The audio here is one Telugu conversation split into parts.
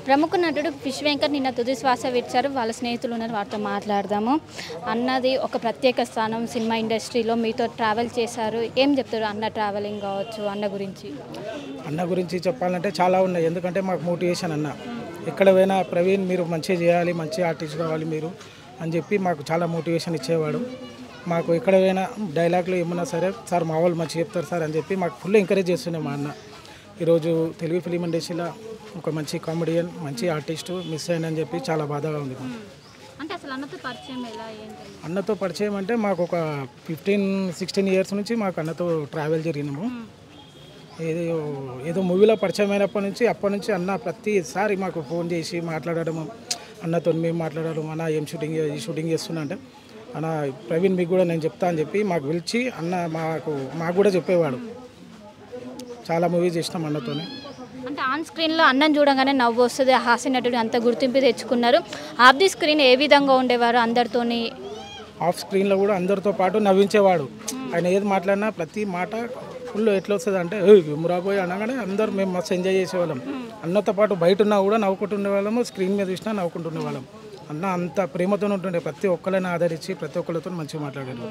ప్రముఖ నటుడు ఫిష్ వెంకట్ నిన్న తుది శ్వాస విడిచారు. వాళ్ళ స్నేహితులు ఉన్నారు, వారితో మాట్లాడదాము. అన్నది ఒక ప్రత్యేక స్థానం సినిమా ఇండస్ట్రీలో. మీతో ట్రావెల్ చేశారు, ఏం చెప్తారు అన్న ట్రావెలింగ్ కావచ్చు, అన్న గురించి? అన్న గురించి చెప్పాలంటే చాలా ఉన్నాయి. ఎందుకంటే మాకు మోటివేషన్ అన్న. ఎక్కడ పోయినా ప్రవీణ్ మీరు మంచిగా చేయాలి, మంచి ఆర్టిస్ట్ కావాలి మీరు అని చెప్పి మాకు చాలా మోటివేషన్ ఇచ్చేవాడు. మాకు ఎక్కడ పోయినా డైలాగ్లు ఏమన్నా సరే సార్ మా వాళ్ళు మంచిగా చెప్తారు సార్ అని చెప్పి మాకు ఫుల్ ఎంకరేజ్ చేస్తుండే మా అన్న. ఈరోజు తెలుగు ఫిలిం ఇండస్ట్రీలో ఒక మంచి కామెడియన్, మంచి ఆర్టిస్టు మిస్ అయ్యానని చెప్పి చాలా బాధగా ఉంది. అంటే అసలు అన్నతో పరిచయం ఎలా ఏంటి? అన్నతో పరిచయం అంటే మాకు ఒక 15-16 ఇయర్స్ నుంచి మాకు అన్నతో ట్రావెల్ జరిగినాము. ఏదో మూవీలో పరిచయం అయినప్పటి నుంచి అన్న ప్రతిసారి మాకు ఫోన్ చేసి మాట్లాడడం, అన్నతో మేము మాట్లాడడం, అన్న ఏం షూటింగ్ చేస్తున్నా అంటే అన్న ప్రవీణ్ మీకు కూడా నేను చెప్తా అని చెప్పి మాకు పిలిచి అన్న మాకు కూడా చెప్పేవాడు. చాలా మూవీస్ చేసినాం అన్నతోనే. అంటే ఆన్ స్క్రీన్లో అన్నం చూడగానే నవ్వు వస్తుంది, హాస్య నటుడు అంత గుర్తింపు తెచ్చుకున్నారు. ఆఫ్ ది స్క్రీన్ ఏ విధంగా ఉండేవారు అందరితోని? ఆఫ్ స్క్రీన్లో కూడా అందరితో పాటు నవ్వించేవాడు. ఆయన ఏది మాట్లాడినా ప్రతి మాట ఫుల్ ఎట్లా వస్తుంది అంటే మురాబోయ్ అనగానే అందరూ మేము మస్తు ఎంజాయ్ చేసేవాళ్ళం. అన్నతో పాటు బయట ఉన్నా కూడా నవ్వుకుంటుండే వాళ్ళము, స్క్రీన్ మీద చూసినా నవ్వుకుంటుండే వాళ్ళం. అన్న అంత ప్రేమతో ఉంటుండే, ప్రతి ఒక్కరిని ఆదరించి ప్రతి ఒక్కరితో మంచిగా మాట్లాడారు.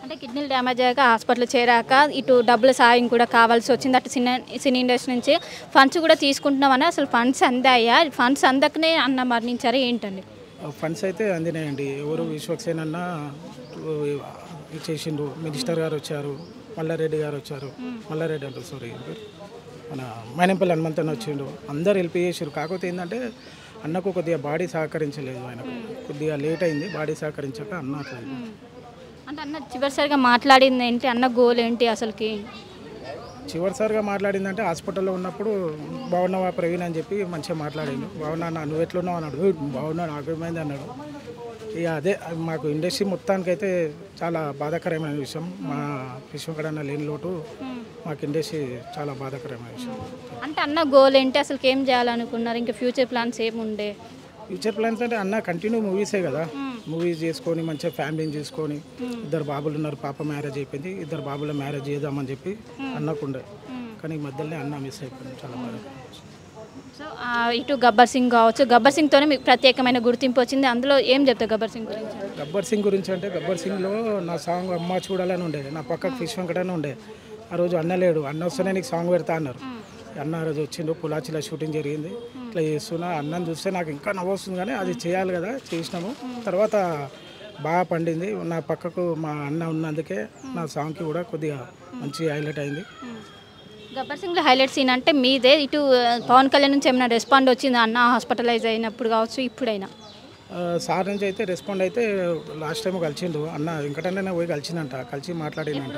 అంటే కిడ్నీలు డ్యామేజ్ అయ్యాక హాస్పిటల్ చేరాక ఇటు డబ్బుల సాయం కూడా కావాల్సి వచ్చింది. అటు సినీ ఇండస్ట్రీ నుంచి ఫండ్స్ కూడా తీసుకుంటున్నామని, అసలు ఫండ్స్ అందాయా? ఫండ్స్ అందకనే అన్న మరణించారా ఏంటండి? ఫండ్స్ అయితే అందినాయండి. ఎవరు విశ్వక్సేన్ అన్న చేసిండు, మినిస్టర్ గారు వచ్చారు, మల్లారెడ్డి గారు వచ్చారు, మల్లారెడ్డి అంటారు సారీ, మన మైనంపల్లి హనుమంతన్ వచ్చిండు, అందరు హెల్ప్ చేసారు. కాకపోతే ఏంటంటే అన్నకు కొద్దిగా బాడీ సహకరించలేదు, ఆయనకు కొద్దిగా లేట్ అయింది, బాడీ సహకరించాక అన్న అట్లా. అంటే అన్న చివరిసారిగా మాట్లాడింది ఏంటి? అన్న గోల్ ఏంటి అసలుకి? చివరిసారిగా మాట్లాడిందంటే హాస్పిటల్లో ఉన్నప్పుడు బాగున్నావా ప్రవీణ్ అని చెప్పి మంచిగా మాట్లాడాను. బాగున్నా అన్న, నువ్వు ఎట్లున్నావు అన్నాడు. బాగున్నా, నాకు ఏమైంది అన్నాడు. ఇక అదే మాకు ఇండస్ట్రీ మొత్తానికైతే చాలా బాధాకరమైన విషయం. మా విశ్వకడన్న లేని లోటు మాకు ఇండస్ట్రీ చాలా బాధాకరమైన విషయం. అంటే అన్న గోల్ ఏంటి అసలు? ఏం చేయాలనుకున్నారు? ఇంకా ఫ్యూచర్ ప్లాన్స్ ఏముండే? ఫ్యూచర్ ప్లాన్స్ అంటే అన్న కంటిన్యూ మూవీసే కదా, మూవీస్ చేసుకొని మంచిగా ఫ్యామిలీని చూసుకొని, 2 బాబులు ఉన్నారు, పాప మ్యారేజ్ అయిపోయింది, 2 బాబుల మ్యారేజ్ చేద్దామని చెప్పి అన్నకుండే. కానీ ఈ మధ్యలోనే అన్న మిస్ అయిపోయింది, చాలా బాగా. సో ఇటు గబ్బర్ సింగ్ కావచ్చు, గబ్బర్ సింగ్తోనే మీకు ప్రత్యేకమైన గుర్తింపు వచ్చింది. అందులో ఏం చెప్తారు గబ్బర్ సింగ్ గురించి? గబ్బర్ సింగ్ గురించి అంటే గబ్బర్ సింగ్లో నా సాంగ్ అమ్మ చూడాలని ఉండే, నా పక్కకు ఫిష్ వెంకటనే ఉండే. ఆ రోజు అన్న లేడు, అన్న వస్తేనే నీకు సాంగ్ పెడతా అన్నారు. అన్న ఆ రోజు వచ్చిండు, పొలాచిలో షూటింగ్ జరిగింది. ఇట్లా చేస్తున్నా, అన్నం చూస్తే నాకు ఇంకా నవ్వు వస్తుంది, కానీ అది చేయాలి కదా, చేసినాము. తర్వాత బాగా పండింది. నా పక్కకు మా అన్న ఉన్నందుకే నా సాంగ్కి కూడా కొద్దిగా మంచి హైలైట్ అయింది. గబ్బర్ సింగ్లో హైలైట్ సీన్ అంటే మీదే. ఇటు పవన్ కళ్యాణ్ నుంచి ఏమైనా రెస్పాండ్ వచ్చిందా అన్న హాస్పిటలైజ్ అయినప్పుడు కావచ్చు, ఇప్పుడైనా? సార్ నుంచి అయితే రెస్పాండ్ అయితే లాస్ట్ టైం కలిసిండు అన్న, వెంకటన్న పోయి కలిసిందంట, కలిసి మాట్లాడిందంట.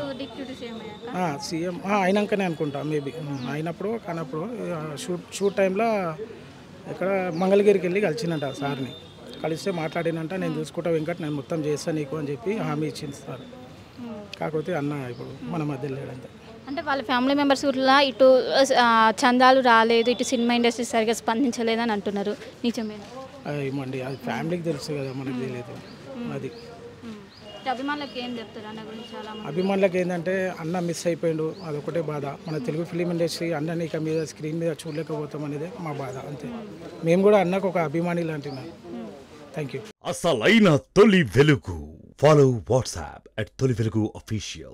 సీఎం అయినాకనే అనుకుంటా, మేబీ అయినప్పుడు కానప్పుడు షూట్ టైంలో ఇక్కడ మంగళగిరికి వెళ్ళి కలిసిందంట సార్ని. కలిస్తే మాట్లాడినంట, నేను చూసుకుంటా వెంకట్, నేను మొత్తం చేస్తాను నీకు అని చెప్పి హామీ ఇచ్చింది సార్. కాకపోతే అన్న ఇప్పుడు మన మధ్య లేడంతే. అంటే వాళ్ళ ఫ్యామిలీ మెంబర్స్ కూడా ఇటు చందాలు రాలేదు, ఇటు సినిమా ఇండస్ట్రీ సరిగ్గా స్పందించలేదని అంటున్నారు, నిజమేనా? ఏమండి అది ఫ్యామిలీకి తెలుసు కదా, మనకు తెలియదు. అది అభిమానులకు ఏం చెప్తారు అన్న గురించి? అభిమానులకు ఏంటంటే అన్న మిస్ అయిపోయిండు, అదొకటే బాధ. మన తెలుగు ఫిలిం ఇండస్ట్రీ అన్నని ఇక మీద స్క్రీన్ మీద చూడలేకపోతాం అనేది మా బాధ, అంతే. మేము కూడా అన్నకు ఒక అభిమాని లాంటి. Thank you. అసలైన తొలి వెలుగు. ఫాలో వాట్సాప్ @తొలి వెలుగు official.